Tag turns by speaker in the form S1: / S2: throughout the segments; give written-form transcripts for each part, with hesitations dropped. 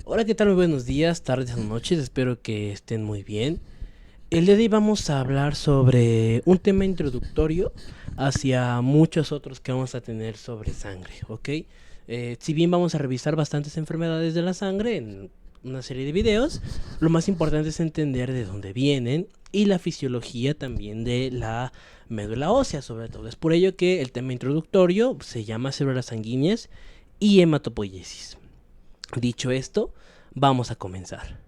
S1: Hola, ¿qué tal? Muy buenos días, tardes o noches, espero que estén muy bien. El día de hoy vamos a hablar sobre un tema introductorio hacia muchos otros que vamos a tener sobre sangre, ¿ok? Si bien vamos a revisar bastantes enfermedades de la sangre en una serie de videos, lo más importante es entender de dónde vienen y la fisiología también de la médula ósea, sobre todo. Es por ello que el tema introductorio se llama células sanguíneas y hematopoiesis. Dicho esto, vamos a comenzar.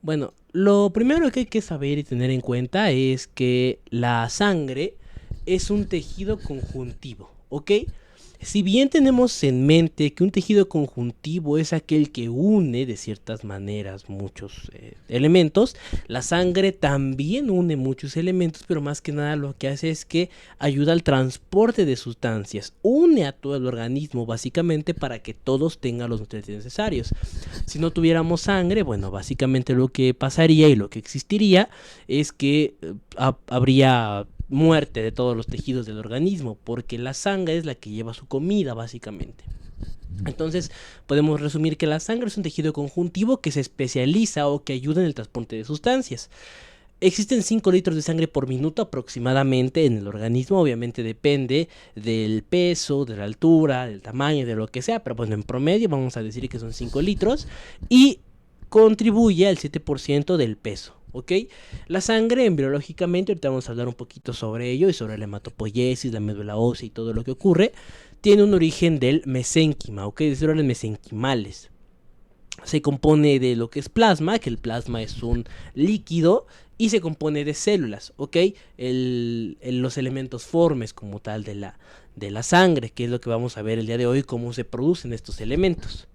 S1: Bueno, lo primero que hay que saber y tener en cuenta es que la sangre es un tejido conjuntivo, ¿ok? Si bien tenemos en mente que un tejido conjuntivo es aquel que une de ciertas maneras muchos elementos, la sangre también une muchos elementos, pero más que nada lo que hace es que ayuda al transporte de sustancias, une a todo el organismo básicamente para que todos tengan los nutrientes necesarios. Si no tuviéramos sangre, bueno, básicamente lo que pasaría y lo que existiría es que habría muerte de todos los tejidos del organismo, porque la sangre es la que lleva su comida, básicamente. Entonces, podemos resumir que la sangre es un tejido conjuntivo que se especializa o que ayuda en el transporte de sustancias. Existen 5 litros de sangre por minuto aproximadamente en el organismo, obviamente depende del peso, de la altura, del tamaño, de lo que sea, pero bueno, en promedio vamos a decir que son 5 litros y contribuye al 7% del peso. ¿Ok? La sangre embriológicamente, ahorita vamos a hablar un poquito sobre ello y sobre la hematopoiesis, la médula ósea y todo lo que ocurre, tiene un origen del mesénquima, ¿ok? De células mesenquimales. Se compone de lo que es plasma, que el plasma es un líquido, y se compone de células, ¿ok? Los elementos formes como tal de la sangre, que es lo que vamos a ver el día de hoy, cómo se producen estos elementos.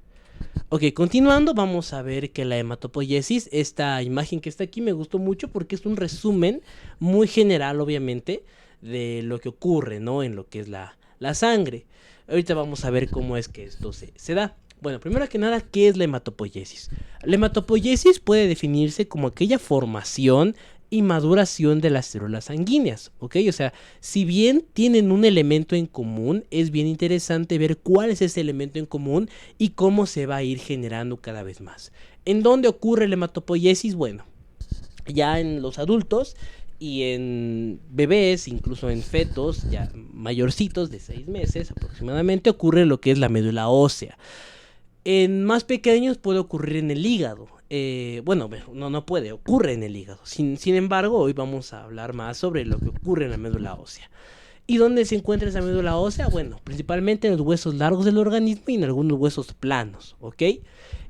S1: Ok, continuando, vamos a ver que la hematopoiesis, esta imagen que está aquí me gustó mucho porque es un resumen muy general, obviamente, de lo que ocurre, ¿no? En lo que es la sangre. Ahorita vamos a ver cómo es que esto se da. Bueno, primero que nada, ¿qué es la hematopoiesis? La hematopoiesis puede definirse como aquella formación y maduración de las células sanguíneas, ¿ok? O sea, si bien tienen un elemento en común, es bien interesante ver cuál es ese elemento en común y cómo se va a ir generando cada vez más. ¿En dónde ocurre la hematopoiesis? Bueno, ya en los adultos y en bebés, incluso en fetos ya mayorcitos de 6 meses aproximadamente, ocurre lo que es la médula ósea. En más pequeños puede ocurrir en el hígado. Bueno, no puede, ocurre en el hígado. Sin embargo, hoy vamos a hablar más sobre lo que ocurre en la médula ósea. ¿Y dónde se encuentra esa médula ósea? Bueno, principalmente en los huesos largos del organismo y en algunos huesos planos, ¿ok?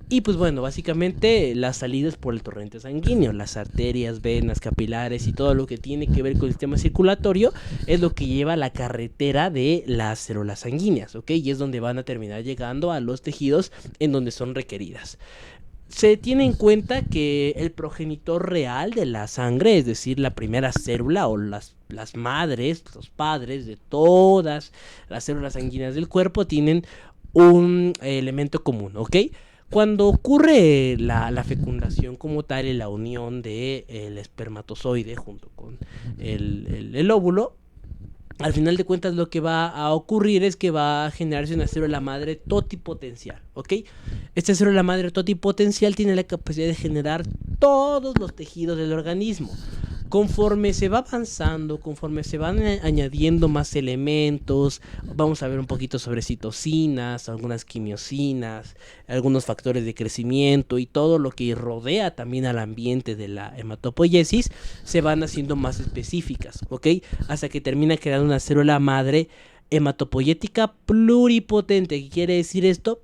S1: Y pues bueno, básicamente las salidas por el torrente sanguíneo, las arterias, venas, capilares y todo lo que tiene que ver con el sistema circulatorio es lo que lleva la carretera de las células sanguíneas, ¿ok? Y es donde van a terminar llegando a los tejidos en donde son requeridas. Se tiene en cuenta que el progenitor real de la sangre, es decir, la primera célula o las madres, los padres de todas las células sanguíneas del cuerpo tienen un elemento común, ¿ok? Cuando ocurre la fecundación como tal y la unión del espermatozoide junto con el óvulo, al final de cuentas lo que va a ocurrir es que va a generarse una célula madre totipotencial, ¿ok? Esta célula madre totipotencial tiene la capacidad de generar todos los tejidos del organismo. Conforme se va avanzando, conforme se van añadiendo más elementos, vamos a ver un poquito sobre citocinas, algunas quimiosinas, algunos factores de crecimiento y todo lo que rodea también al ambiente de la hematopoiesis, se van haciendo más específicas, ¿ok? Hasta que termina creando una célula madre hematopoyética pluripotente. ¿Qué quiere decir esto?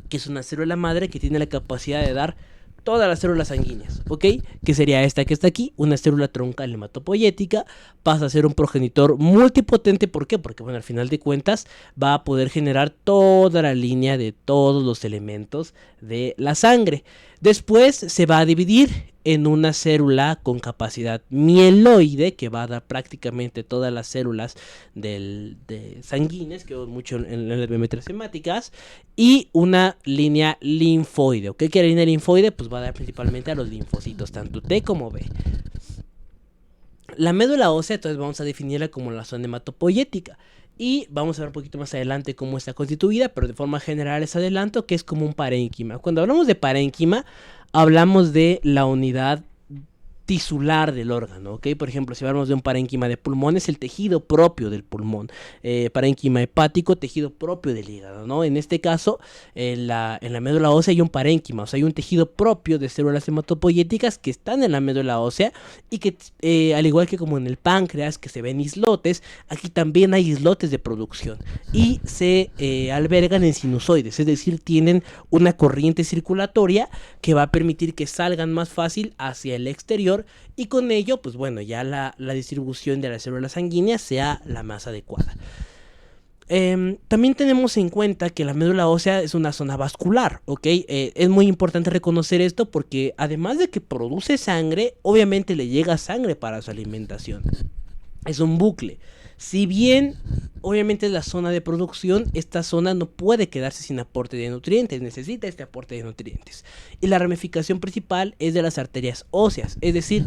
S1: Que es una célula madre que tiene la capacidad de dar todas las células sanguíneas, ¿ok? Que sería esta que está aquí, una célula troncal hematopoyética, pasa a ser un progenitor multipotente. ¿Por qué? Porque, bueno, al final de cuentas va a poder generar toda la línea de todos los elementos de la sangre. Después se va a dividir en una célula con capacidad mieloide que va a dar prácticamente todas las células de sanguíneas, que mucho en las biometrías hemáticas, y una línea linfoide. ¿Ok? ¿Qué es la línea linfoide? Pues va a dar principalmente a los linfocitos, tanto T como B. La médula ósea, entonces vamos a definirla como la zona hematopoyética. Y vamos a ver un poquito más adelante cómo está constituida, pero de forma general les adelanto que es como un parénquima. Cuando hablamos de parénquima, hablamos de la unidad tisular del órgano, ¿ok? Por ejemplo, si hablamos de un parénquima de pulmón, es el tejido propio del pulmón. Parénquima hepático, tejido propio del hígado, ¿no? En este caso, en la médula ósea hay un parénquima, o sea, hay un tejido propio de células hematopoyéticas que están en la médula ósea y que, al igual que como en el páncreas, que se ven islotes, aquí también hay islotes de producción y se albergan en sinusoides, es decir, tienen una corriente circulatoria que va a permitir que salgan más fácil hacia el exterior y con ello, pues bueno, ya la distribución de las células sanguíneas sea la más adecuada. También tenemos en cuenta que la médula ósea es una zona vascular, ¿ok? Es muy importante reconocer esto porque además de que produce sangre, obviamente le llega sangre para su alimentación. Es un bucle. Si bien obviamente es la zona de producción, esta zona no puede quedarse sin aporte de nutrientes, necesita este aporte de nutrientes. Y la ramificación principal es de las arterias óseas, es decir,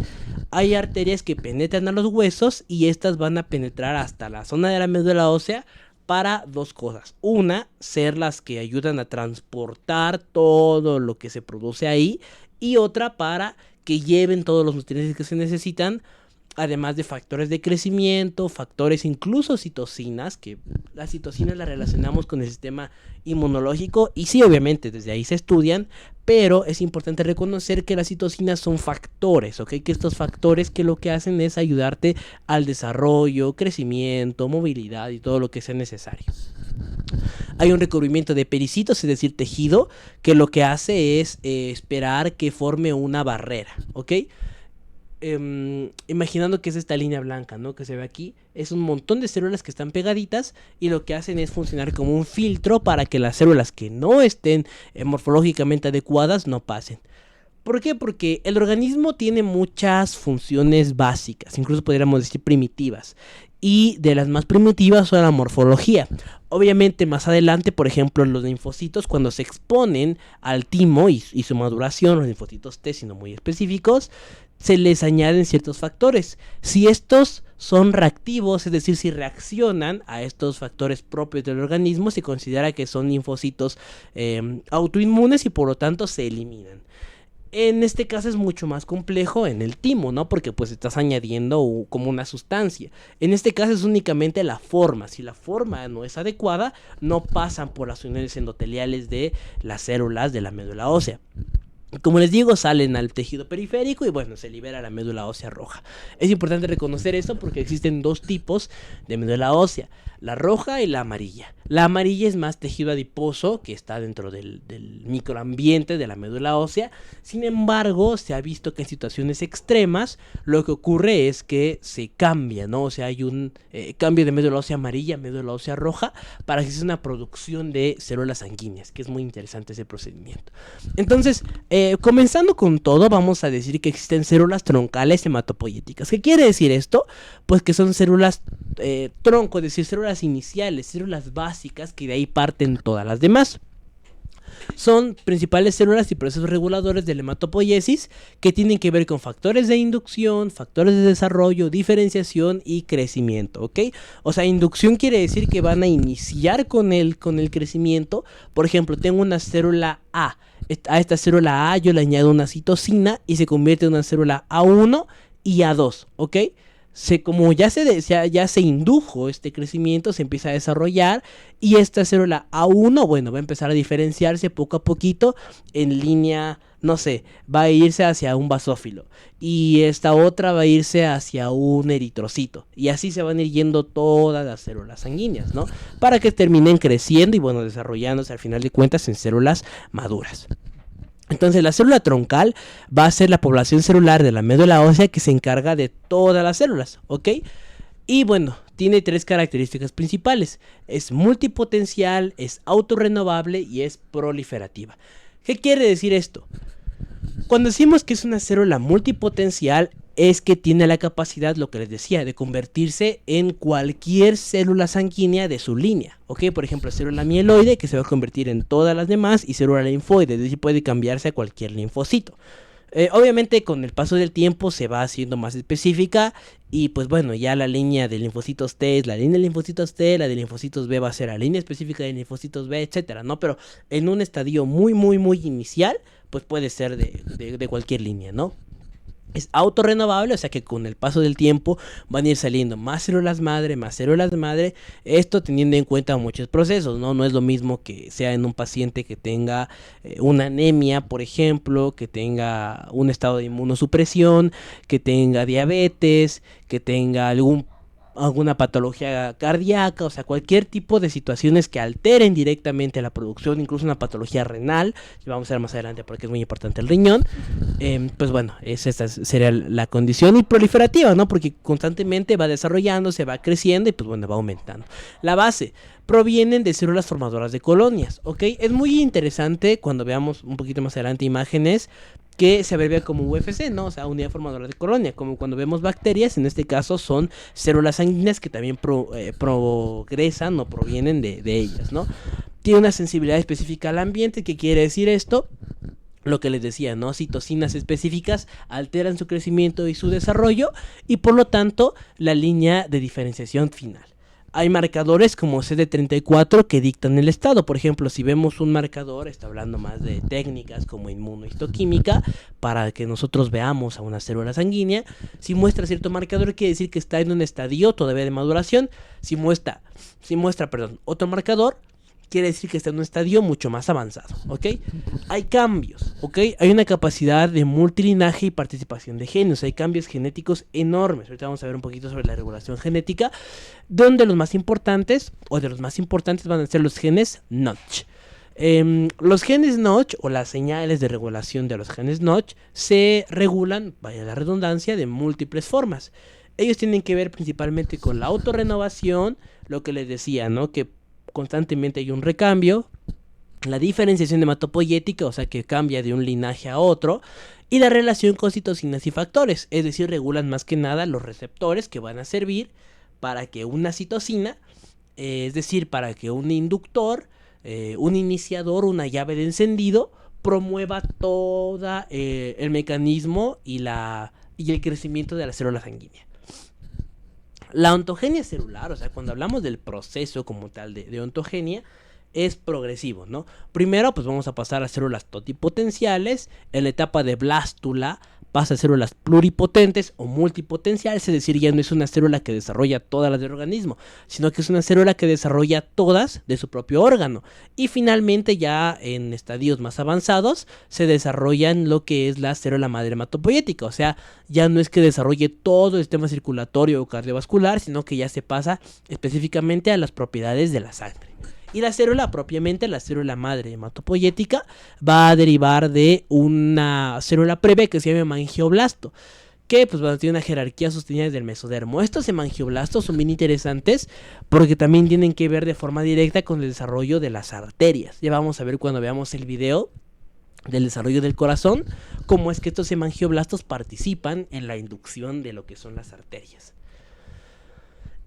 S1: hay arterias que penetran a los huesos y estas van a penetrar hasta la zona de la médula ósea para dos cosas. Una, ser las que ayudan a transportar todo lo que se produce ahí, y otra para que lleven todos los nutrientes que se necesitan, además de factores de crecimiento, factores incluso citocinas, que las citocinas las relacionamos con el sistema inmunológico y sí, obviamente desde ahí se estudian, pero es importante reconocer que las citocinas son factores, ¿ok? Que estos factores que lo que hacen es ayudarte al desarrollo, crecimiento, movilidad y todo lo que sea necesario. Hay un recubrimiento de pericitos, es decir, tejido, que lo que hace es esperar que forme una barrera, ¿ok? Imaginando que es esta línea blanca, ¿no? Que se ve aquí, es un montón de células que están pegaditas y lo que hacen es funcionar como un filtro para que las células que no estén morfológicamente adecuadas no pasen. ¿Por qué? Porque el organismo tiene muchas funciones básicas, incluso podríamos decir primitivas. Y de las más primitivas son la morfología. Obviamente más adelante, por ejemplo, los linfocitos cuando se exponen al timo y su maduración, los linfocitos T, siendo muy específicos, se les añaden ciertos factores. Si estos son reactivos, es decir, si reaccionan a estos factores propios del organismo, se considera que son linfocitos autoinmunes y por lo tanto se eliminan. En este caso es mucho más complejo en el timo, ¿no? Porque pues estás añadiendo como una sustancia. En este caso es únicamente la forma. Si la forma no es adecuada, no pasan por las uniones endoteliales de las células de la médula ósea. Como les digo, salen al tejido periférico y bueno, se libera la médula ósea roja. Es importante reconocer esto porque existen dos tipos de médula ósea, la roja y la amarilla. La amarilla es más tejido adiposo que está dentro del microambiente de la médula ósea. Sin embargo, se ha visto que en situaciones extremas lo que ocurre es que se cambia, ¿no? O sea, hay un cambio de médula ósea amarilla a médula ósea roja para que se haga una producción de células sanguíneas, que es muy interesante ese procedimiento. Entonces, comenzando con todo, vamos a decir que existen células troncales hematopoyéticas. ¿Qué quiere decir esto? Pues que son células tronco, es decir, células iniciales, células básicas, que de ahí parten todas las demás. Son principales células y procesos reguladores de la hematopoiesis que tienen que ver con factores de inducción, factores de desarrollo, diferenciación y crecimiento, ¿ok? O sea, inducción quiere decir que van a iniciar con el crecimiento. Por ejemplo, tengo una célula A. A esta célula A yo le añado una citosina y se convierte en una célula A1 y A2, ¿ok? Como ya se indujo este crecimiento, se empieza a desarrollar y esta célula A1, bueno, va a empezar a diferenciarse poco a poquito en línea, no sé, va a irse hacia un basófilo y esta otra va a irse hacia un eritrocito y así se van a ir yendo todas las células sanguíneas, ¿no? Para que terminen creciendo y bueno, desarrollándose al final de cuentas en células maduras. Entonces la célula troncal va a ser la población celular de la médula ósea que se encarga de todas las células, ¿ok? Y bueno, tiene tres características principales. Es multipotencial, es autorrenovable y es proliferativa. ¿Qué quiere decir esto? Cuando decimos que es una célula multipotencial, es que tiene la capacidad, lo que les decía, de convertirse en cualquier célula sanguínea de su línea, ¿ok? Por ejemplo, célula mieloide, que se va a convertir en todas las demás, y célula linfoide, es decir, puede cambiarse a cualquier linfocito. Obviamente con el paso del tiempo se va haciendo más específica y pues bueno, ya la línea de linfocitos T es la línea de linfocitos T, la de linfocitos B va a ser la línea específica de linfocitos B, etcétera, ¿no? Pero en un estadio muy inicial, pues puede ser de cualquier línea, ¿no? Es autorrenovable, o sea que con el paso del tiempo van a ir saliendo más células madre, más células madre. Esto teniendo en cuenta muchos procesos, ¿no? No es lo mismo que sea en un paciente que tenga una anemia, por ejemplo, que tenga un estado de inmunosupresión, que tenga diabetes, que tenga alguna patología cardíaca, o sea, cualquier tipo de situaciones que alteren directamente la producción, incluso una patología renal, que vamos a ver más adelante porque es muy importante el riñón, pues bueno, esta sería la condición y proliferativa, ¿no? Porque constantemente va desarrollándose, va creciendo y pues bueno, va aumentando. La base provienen de células formadoras de colonias, ¿ok? Es muy interesante cuando veamos un poquito más adelante imágenes que se abrevia como UFC, ¿no? O sea, unidad formadora de colonia, como cuando vemos bacterias, en este caso son células sanguíneas que también progresan o provienen de ellas, ¿no? Tiene una sensibilidad específica al ambiente. ¿Qué quiere decir esto? Lo que les decía, ¿no? Citocinas específicas alteran su crecimiento y su desarrollo y por lo tanto la línea de diferenciación final. Hay marcadores como CD34 que dictan el estado. Por ejemplo, si vemos un marcador, está hablando más de técnicas como inmunohistoquímica, para que nosotros veamos a una célula sanguínea. Si muestra cierto marcador, quiere decir que está en un estadio todavía de maduración. Si muestra otro marcador, quiere decir que está en un estadio mucho más avanzado, ¿ok? Hay cambios, ¿ok? Hay una capacidad de multilinaje y participación de genes, hay cambios genéticos enormes. Ahorita vamos a ver un poquito sobre la regulación genética, donde los más importantes, van a ser los genes Notch. Los genes Notch, o las señales de regulación de los genes Notch, se regulan, vaya la redundancia, de múltiples formas. Ellos tienen que ver principalmente con la autorrenovación, lo que les decía, ¿no? Que constantemente hay un recambio, la diferenciación hematopoyética, o sea que cambia de un linaje a otro, y la relación con citocinas y factores, es decir, regulan más que nada los receptores que van a servir para que una citocina, es decir, para que un inductor, un iniciador, una llave de encendido, promueva todo el mecanismo y el crecimiento de la célula sanguínea. La ontogenia celular, o sea, cuando hablamos del proceso como tal de ontogenia, es progresivo, ¿no? Primero, pues vamos a pasar a células totipotenciales. En la etapa de blástula pasa a células pluripotentes o multipotenciales, es decir, ya no es una célula que desarrolla todas las del organismo, sino que es una célula que desarrolla todas de su propio órgano. Y finalmente, ya en estadios más avanzados, se desarrollan lo que es la célula madre hematopoyética, o sea, ya no es que desarrolle todo el sistema circulatorio o cardiovascular, sino que ya se pasa específicamente a las propiedades de la sangre. Y la célula, propiamente la célula madre hematopoyética, va a derivar de una célula previa que se llama hemangioblasto, que pues tiene una jerarquía sostenida desde el mesodermo. Estos hemangioblastos son bien interesantes porque también tienen que ver de forma directa con el desarrollo de las arterias. Ya vamos a ver cuando veamos el video del desarrollo del corazón, cómo es que estos hemangioblastos participan en la inducción de lo que son las arterias.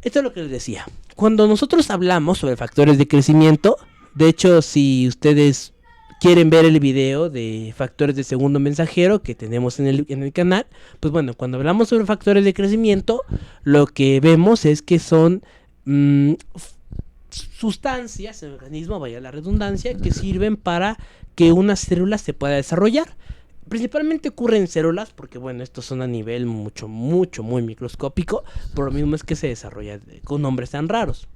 S1: Esto es lo que les decía. Cuando nosotros hablamos sobre factores de crecimiento, de hecho, si ustedes quieren ver el video de factores de segundo mensajero que tenemos en el canal, pues bueno, cuando hablamos sobre factores de crecimiento, lo que vemos es que son sustancias en el organismo, vaya la redundancia, que sirven para que una célula se pueda desarrollar. Principalmente ocurre en células porque bueno, estos son a nivel muy microscópico, por lo mismo es que se desarrolla con nombres tan raros.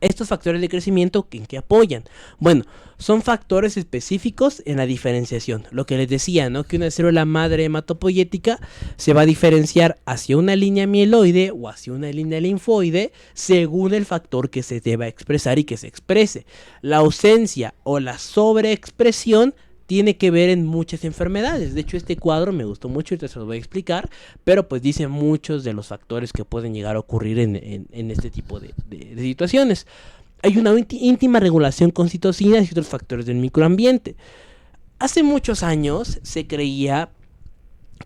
S1: Estos factores de crecimiento, ¿en qué apoyan? Bueno, son factores específicos en la diferenciación. Lo que les decía, ¿no? Que una célula madre hematopoyética se va a diferenciar hacia una línea mieloide o hacia una línea linfoide según el factor que se deba expresar y que se exprese. La ausencia o la sobreexpresión tiene que ver en muchas enfermedades. De hecho, este cuadro me gustó mucho y te se lo voy a explicar, pero pues dice muchos de los factores que pueden llegar a ocurrir en este tipo de situaciones. Hay una íntima regulación con citocinas y otros factores del microambiente. Hace muchos años se creía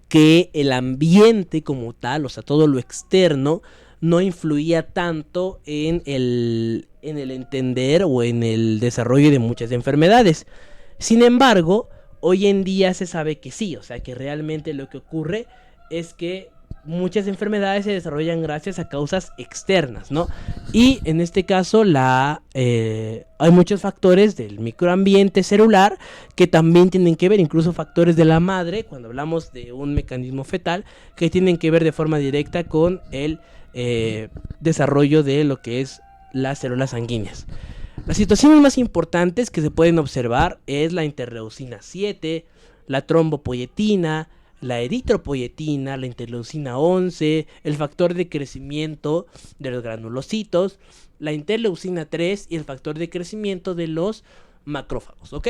S1: que el ambiente como tal, o sea, todo lo externo, no influía tanto en el entender o en el desarrollo de muchas enfermedades. Sin embargo, hoy en día se sabe que sí, o sea que realmente lo que ocurre es que muchas enfermedades se desarrollan gracias a causas externas, ¿no? Y en este caso hay muchos factores del microambiente celular que también tienen que ver, incluso factores de la madre, cuando hablamos de un mecanismo fetal, que tienen que ver de forma directa con el desarrollo de lo que es las células sanguíneas. Las situaciones más importantes que se pueden observar es la interleucina 7, la trombopoyetina, la eritropoyetina, la interleucina 11, el factor de crecimiento de los granulocitos, la interleucina 3 y el factor de crecimiento de los macrófagos, ¿ok?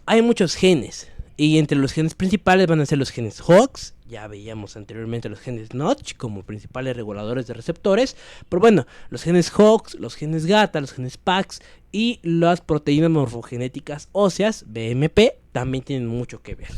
S1: Hay muchos genes y entre los genes principales van a ser los genes Hox. Ya veíamos anteriormente los genes Notch como principales reguladores de receptores. Pero bueno, los genes Hox, los genes GATA, los genes PAX y las proteínas morfogenéticas óseas, BMP, también tienen mucho que ver.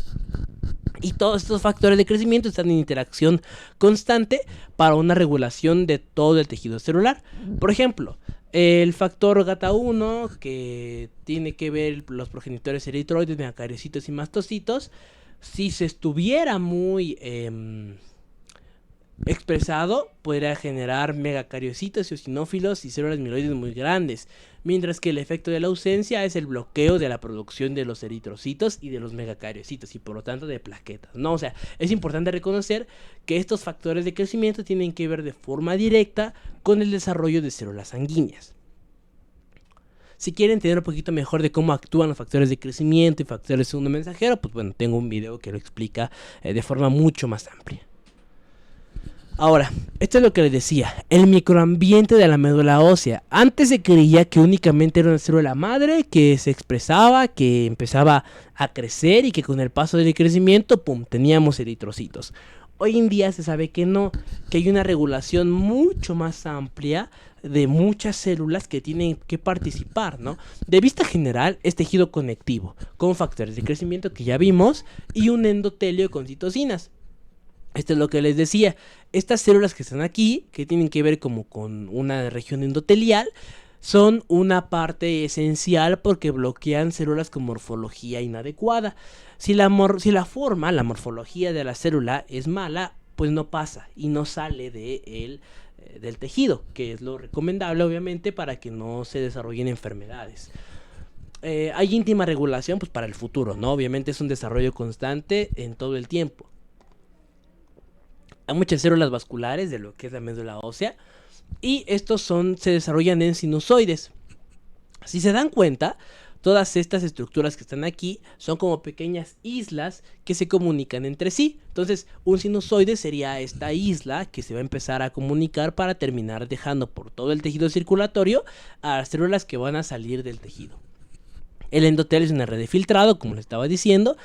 S1: Y todos estos factores de crecimiento están en interacción constante para una regulación de todo el tejido celular. Por ejemplo, el factor GATA1, que tiene que ver los progenitores eritroides, megacariocitos y mastocitos, si se estuviera muy expresado, podría generar megacariocitos, eosinófilos y células mieloides muy grandes, mientras que el efecto de la ausencia es el bloqueo de la producción de los eritrocitos y de los megacariocitos y por lo tanto de plaquetas, ¿no? O sea, es importante reconocer que estos factores de crecimiento tienen que ver de forma directa con el desarrollo de células sanguíneas. Si quieren entender un poquito mejor de cómo actúan los factores de crecimiento y factores de segundo mensajero, pues bueno, tengo un video que lo explica de forma mucho más amplia. Ahora, esto es lo que les decía, el microambiente de la médula ósea. Antes se creía que únicamente era una célula madre que se expresaba, que empezaba a crecer y que con el paso del crecimiento, pum, teníamos eritrocitos. Hoy en día se sabe que no, que hay una regulación mucho más amplia de muchas células que tienen que participar, ¿no? De vista general es tejido conectivo, con factores de crecimiento que ya vimos y un endotelio con citocinas. Esto es lo que les decía, estas células que están aquí, que tienen que ver como con una región endotelial, son una parte esencial porque bloquean células con morfología inadecuada. Si la morfología de la célula es mala, pues no pasa y no sale del tejido, que es lo recomendable obviamente para que no se desarrollen enfermedades. Hay íntima regulación pues para el futuro, ¿no? Obviamente es un desarrollo constante en todo el tiempo. Hay muchas células vasculares de lo que es la médula ósea y estos se desarrollan en sinusoides. Si se dan cuenta, todas estas estructuras que están aquí son como pequeñas islas que se comunican entre sí. Entonces, un sinusoide sería esta isla que se va a empezar a comunicar para terminar dejando por todo el tejido circulatorio a las células que van a salir del tejido. El endotelio es una red de filtrado, como les estaba diciendo.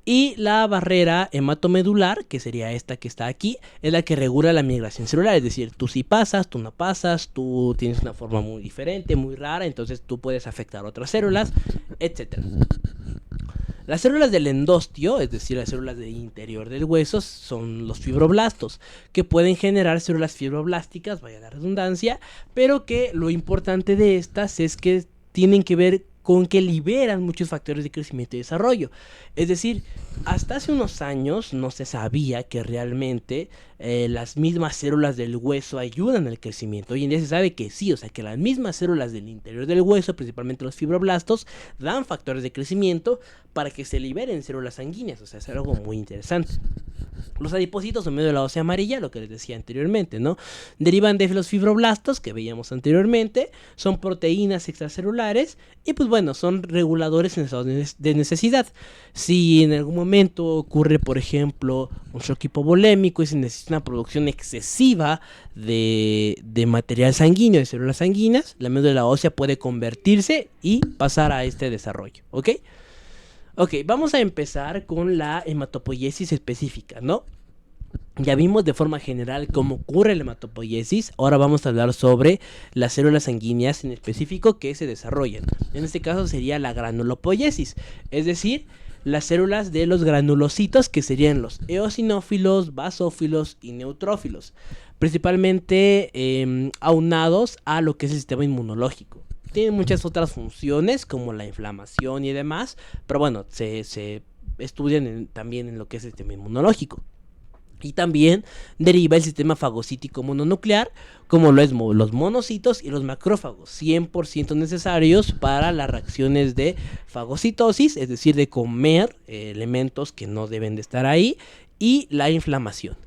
S1: Y la barrera hematomedular, que sería esta que está aquí, es la que regula la migración celular. Es decir, tú sí pasas, tú no pasas, tú tienes una forma muy diferente, muy rara, entonces tú puedes afectar a otras células, etc. Las células del endostio, es decir, las células del interior del hueso, son los fibroblastos, que pueden generar células fibroblásticas, vaya la redundancia, pero que lo importante de estas es que tienen que ver con que liberan muchos factores de crecimiento y desarrollo. Es decir, hasta hace unos años no se sabía que realmente las mismas células del hueso ayudan al crecimiento. Hoy en día se sabe que sí, o sea que las mismas células del interior del hueso, principalmente los fibroblastos, dan factores de crecimiento para que se liberen células sanguíneas. O sea, es algo muy interesante. Los adipocitos son médula ósea amarilla, lo que les decía anteriormente, ¿no? Derivan de los fibroblastos que veíamos anteriormente, son proteínas extracelulares y pues bueno, son reguladores en estado de necesidad. Si en algún momento ocurre, por ejemplo, un shock hipovolémico y se necesita una producción excesiva de material sanguíneo, de células sanguíneas, la médula ósea puede convertirse y pasar a este desarrollo, ¿ok? Ok, vamos a empezar con la hematopoiesis específica, ¿no? Ya vimos de forma general cómo ocurre la hematopoiesis. Ahora vamos a hablar sobre las células sanguíneas en específico que se desarrollan. En este caso sería la granulopoiesis, es decir, las células de los granulocitos que serían los eosinófilos, basófilos y neutrófilos, principalmente aunados a lo que es el sistema inmunológico. tienen muchas otras funciones como la inflamación y demás, pero bueno, se estudian también en lo que es el sistema inmunológico. Y también deriva el sistema fagocítico mononuclear, como lo es los monocitos y los macrófagos, 100% necesarios para las reacciones de fagocitosis, es decir, de comer elementos que no deben de estar ahí, y la inflamación.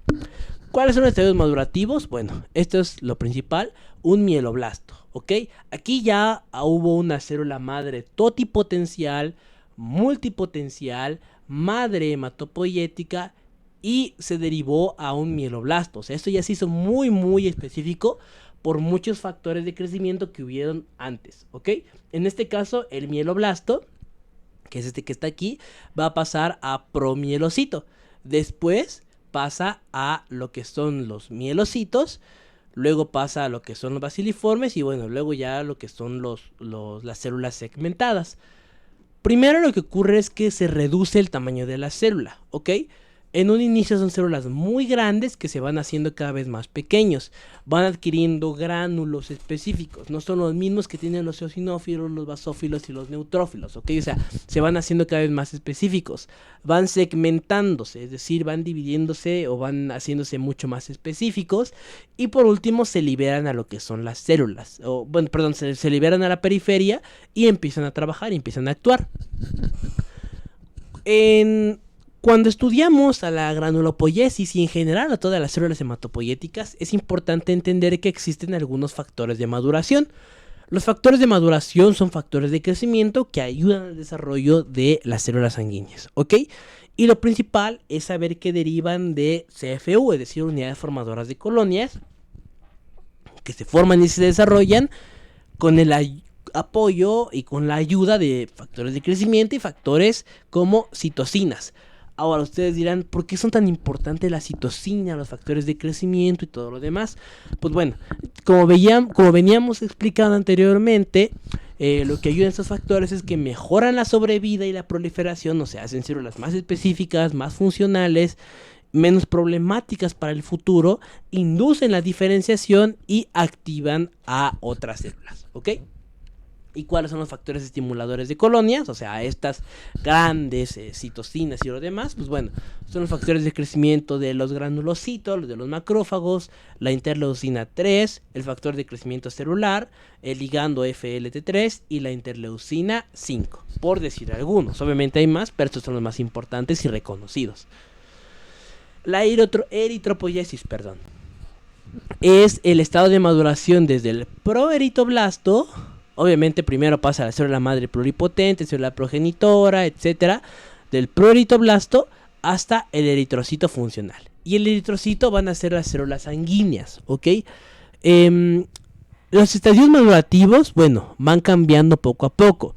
S1: ¿Cuáles son los estadios madurativos? Bueno, esto es lo principal, un mieloblasto, ¿ok? Aquí ya hubo una célula madre totipotencial, multipotencial, madre hematopoyética, y se derivó a un mieloblasto. O sea, esto ya se hizo muy específico por muchos factores de crecimiento que hubieron antes, ¿ok? En este caso, el mieloblasto, que es este que está aquí, va a pasar a promielocito. Después pasa a lo que son los mielocitos, luego pasa a lo que son los baciliformes y bueno, luego ya lo que son las células segmentadas. Primero lo que ocurre es que se reduce el tamaño de la célula, ¿ok? En un inicio son células muy grandes que se van haciendo cada vez más pequeños. Van adquiriendo gránulos específicos. No son los mismos que tienen los eosinófilos, los basófilos y los neutrófilos, ¿ok? O sea, se van haciendo cada vez más específicos. Van segmentándose, es decir, van dividiéndose o van haciéndose mucho más específicos. Y por último se liberan a lo que son las células. Se liberan a la periferia y empiezan a trabajar y empiezan a actuar. Cuando estudiamos a la granulopoiesis y en general a todas las células hematopoyéticas, es importante entender que existen algunos factores de maduración. Los factores de maduración son factores de crecimiento que ayudan al desarrollo de las células sanguíneas, ¿ok? Y lo principal es saber que derivan de CFU, es decir, unidades formadoras de colonias, que se forman y se desarrollan con el apoyo y con la ayuda de factores de crecimiento y factores como citocinas. Ahora ustedes dirán, ¿por qué son tan importantes la citocina, los factores de crecimiento y todo lo demás? Pues bueno, como veníamos explicando anteriormente, lo que ayuda a estos factores es que mejoran la sobrevida y la proliferación, o sea, hacen células más específicas, más funcionales, menos problemáticas para el futuro, inducen la diferenciación y activan a otras células, ¿ok? ¿Y cuáles son los factores estimuladores de colonias? O sea, estas grandes citocinas y lo demás, pues bueno, son los factores de crecimiento de los granulocitos, de los macrófagos, la interleucina 3, el factor de crecimiento celular, el ligando FLT3 y la interleucina 5, por decir algunos. Obviamente hay más, pero estos son los más importantes y reconocidos. La eritropoiesis, es el estado de maduración desde el proeritoblasto. Obviamente primero pasa a la célula madre pluripotente, célula progenitora, etcétera, del proeritoblasto hasta el eritrocito funcional. Y el eritrocito van a ser las células sanguíneas, ¿ok? Los estadios madurativos, bueno, van cambiando poco a poco.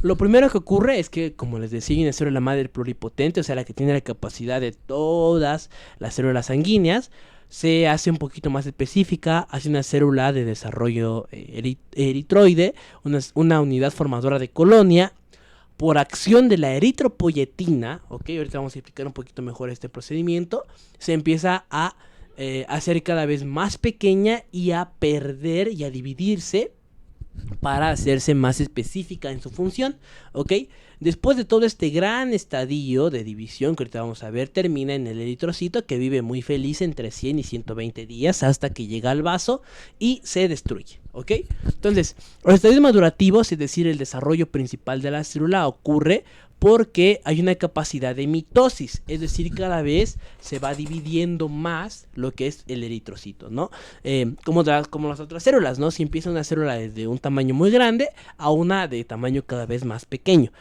S1: Lo primero que ocurre es que, como les decía, hay una célula madre pluripotente, o sea, la que tiene la capacidad de todas las células sanguíneas. Se hace un poquito más específica, hace una célula de desarrollo eritroide, una unidad formadora de colonia, por acción de la eritropoyetina, ok, ahorita vamos a explicar un poquito mejor este procedimiento, se empieza a hacer cada vez más pequeña y a perder y a dividirse para hacerse más específica en su función, ok. Después de todo este gran estadio de división que ahorita vamos a ver, termina en el eritrocito, que vive muy feliz entre 100 y 120 días hasta que llega al vaso y se destruye, ¿ok? Entonces, los estadios madurativos, es decir, el desarrollo principal de la célula, ocurre porque hay una capacidad de mitosis, es decir, cada vez se va dividiendo más lo que es el eritrocito, ¿no? Como las otras células, ¿no? Si empieza una célula desde un tamaño muy grande a una de tamaño cada vez más pequeño.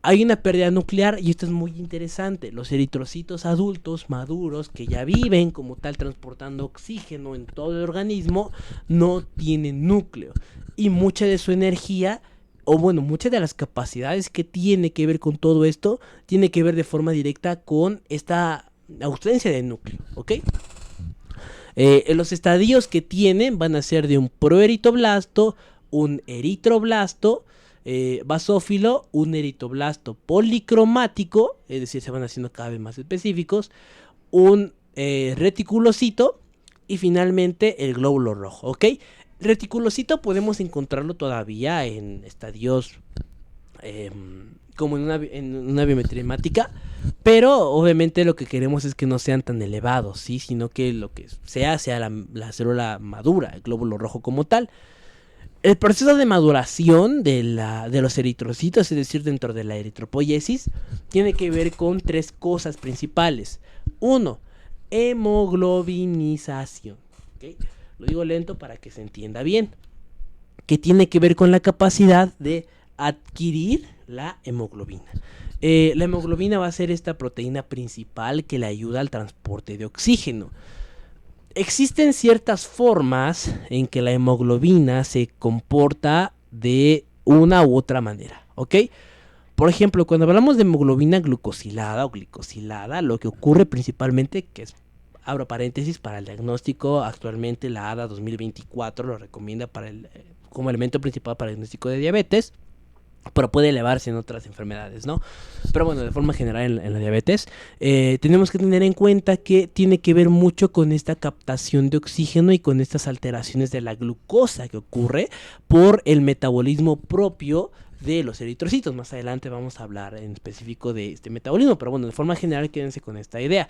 S1: Hay una pérdida nuclear y esto es muy interesante. Los eritrocitos adultos, maduros, que ya viven como tal transportando oxígeno en todo el organismo, no tienen núcleo. Y mucha de su energía, o bueno, muchas de las capacidades que tiene que ver con todo esto, tiene que ver de forma directa con esta ausencia de núcleo, ¿ok? Los estadios que tienen van a ser de un proeritoblasto, un eritroblasto, basófilo, un eritoblasto policromático, es decir, se van haciendo cada vez más específicos, un reticulocito y finalmente el glóbulo rojo, ¿ok? Reticulocito podemos encontrarlo todavía en estadios como en una biometría hemática, pero obviamente lo que queremos es que no sean tan elevados, ¿sí? Sino que lo que sea la célula madura, el glóbulo rojo como tal. El proceso de maduración de los eritrocitos, es decir, dentro de la eritropoiesis, tiene que ver con tres cosas principales. Uno, hemoglobinización. ¿Okay? Lo digo lento para que se entienda bien. Que tiene que ver con la capacidad de adquirir la hemoglobina. La hemoglobina va a ser esta proteína principal que le ayuda al transporte de oxígeno. Existen ciertas formas en que la hemoglobina se comporta de una u otra manera, ¿ok? Por ejemplo, cuando hablamos de hemoglobina glucosilada o glicosilada, lo que ocurre principalmente, que es, abro paréntesis, para el diagnóstico, actualmente la ADA 2024 lo recomienda como elemento principal para el diagnóstico de diabetes, pero puede elevarse en otras enfermedades, ¿no? Pero bueno, de forma general en la diabetes, tenemos que tener en cuenta que tiene que ver mucho con esta captación de oxígeno y con estas alteraciones de la glucosa que ocurre por el metabolismo propio de los eritrocitos. Más adelante vamos a hablar en específico de este metabolismo, pero bueno, de forma general quédense con esta idea.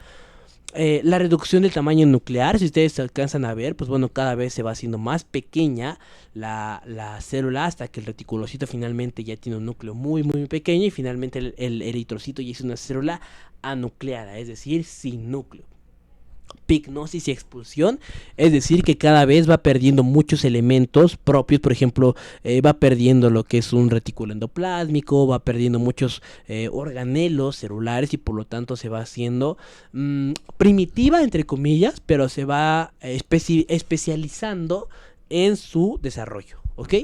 S1: La reducción del tamaño nuclear, si ustedes se alcanzan a ver, pues bueno, cada vez se va haciendo más pequeña la célula hasta que el reticulocito finalmente ya tiene un núcleo muy muy pequeño y finalmente el eritrocito ya es una célula anucleada, es decir, sin núcleo. Pignosis y expulsión, es decir, que cada vez va perdiendo muchos elementos propios, por ejemplo, va perdiendo lo que es un retículo endoplásmico, va perdiendo muchos organelos celulares y por lo tanto se va haciendo primitiva, entre comillas, pero se va especializando en su desarrollo, ¿ok?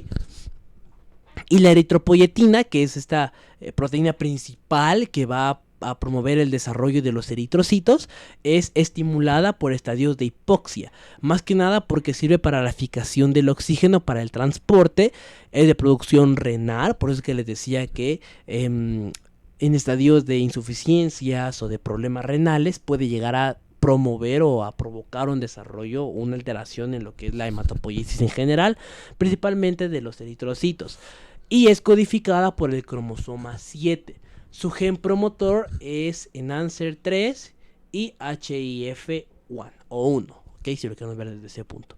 S1: Y la eritropoyetina, que es esta proteína principal que va a promover el desarrollo de los eritrocitos, es estimulada por estadios de hipoxia, más que nada porque sirve para la fijación del oxígeno para el transporte, es de producción renal, por eso es que les decía que en estadios de insuficiencias o de problemas renales puede llegar a promover o a provocar un desarrollo, una alteración en lo que es la hematopoiesis en general, principalmente de los eritrocitos, y es codificada por el cromosoma 7. Su gen promotor es Enhancer 3 y HIF1 o 1, ¿ok? Si lo queremos ver desde ese punto.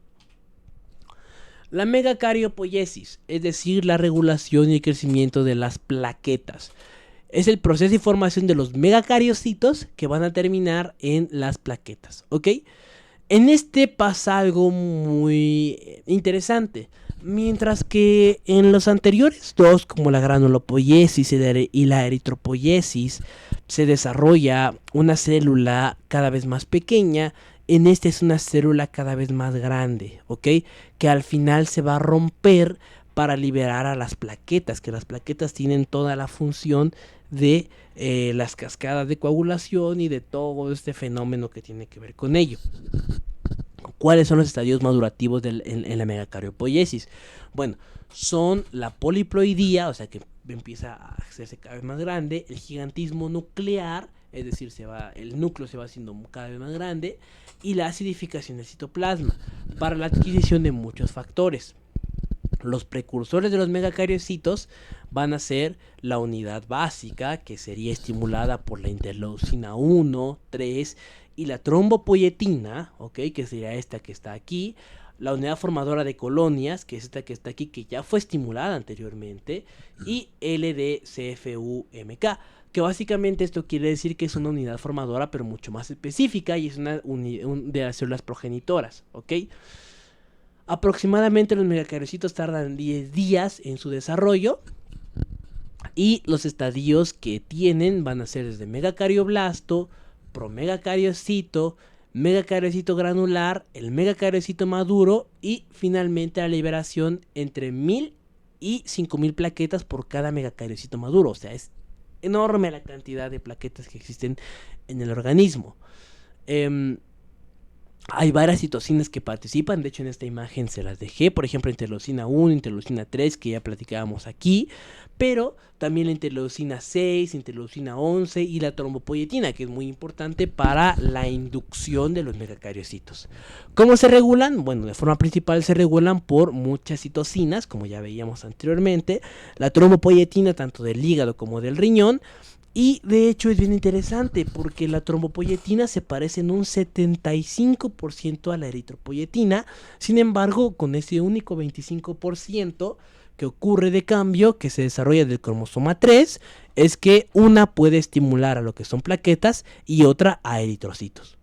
S1: La megacariopoiesis, es decir, la regulación y el crecimiento de las plaquetas. Es el proceso de formación de los megacariocitos que van a terminar en las plaquetas, ¿ok? En este pasa algo muy interesante. Mientras que en los anteriores dos, como la granulopoiesis y la eritropoiesis, se desarrolla una célula cada vez más pequeña, en este es una célula cada vez más grande, ¿ok? Que al final se va a romper para liberar a las plaquetas, que las plaquetas tienen toda la función de las cascadas de coagulación y de todo este fenómeno que tiene que ver con ello. ¿Cuáles son los estadios madurativos en la megacariopoiesis? Bueno, son la poliploidía, o sea que empieza a hacerse cada vez más grande, el gigantismo nuclear, es decir, el núcleo se va haciendo cada vez más grande, y la acidificación del citoplasma, para la adquisición de muchos factores. Los precursores de los megacariocitos van a ser la unidad básica, que sería estimulada por la interleucina 1, 3 y la trombopoyetina, ¿ok? Que sería esta que está aquí. La unidad formadora de colonias, que es esta que está aquí, que ya fue estimulada anteriormente. Y LDCFUMK, que básicamente esto quiere decir que es una unidad formadora, pero mucho más específica y es una de las células progenitoras, ¿ok? Aproximadamente los megacariocitos tardan 10 días en su desarrollo. Y los estadios que tienen van a ser desde megacarioblasto, promegacariocito, megacariocito granular, el megacariocito maduro y finalmente la liberación entre 1000 y 5000 plaquetas por cada megacariocito maduro. O sea, es enorme la cantidad de plaquetas que existen en el organismo. Hay varias citocinas que participan, de hecho en esta imagen se las dejé, por ejemplo interleucina 1, interleucina 3 que ya platicábamos aquí, pero también la interleucina 6, interleucina 11 y la trombopoyetina, que es muy importante para la inducción de los megacariocitos. ¿Cómo se regulan? Bueno, de forma principal se regulan por muchas citocinas, como ya veíamos anteriormente, la trombopoyetina tanto del hígado como del riñón. Y de hecho es bien interesante porque la trombopoyetina se parece en un 75% a la eritropoyetina. Sin embargo, con ese único 25% que ocurre de cambio, que se desarrolla del cromosoma 3, es que una puede estimular a lo que son plaquetas y otra a eritrocitos.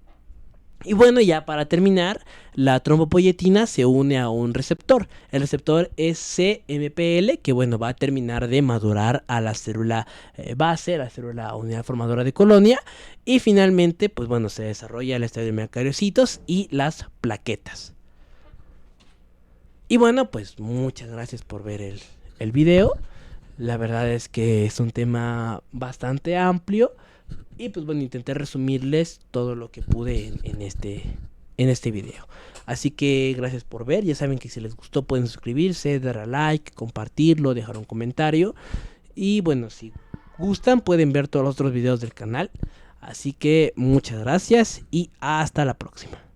S1: Y bueno, ya para terminar, la trombopoyetina se une a un receptor. El receptor es CMPL, que bueno, va a terminar de madurar a la célula base, la célula unidad formadora de colonia. Y finalmente, pues bueno, se desarrolla el estadio de megacariocitos y las plaquetas. Y bueno, pues muchas gracias por ver el video. La verdad es que es un tema bastante amplio. Y pues bueno, intenté resumirles todo lo que pude en este video. Así que gracias por ver. Ya saben que si les gustó pueden suscribirse, dar a like, compartirlo, dejar un comentario. Y bueno, si gustan pueden ver todos los otros videos del canal. Así que muchas gracias y hasta la próxima.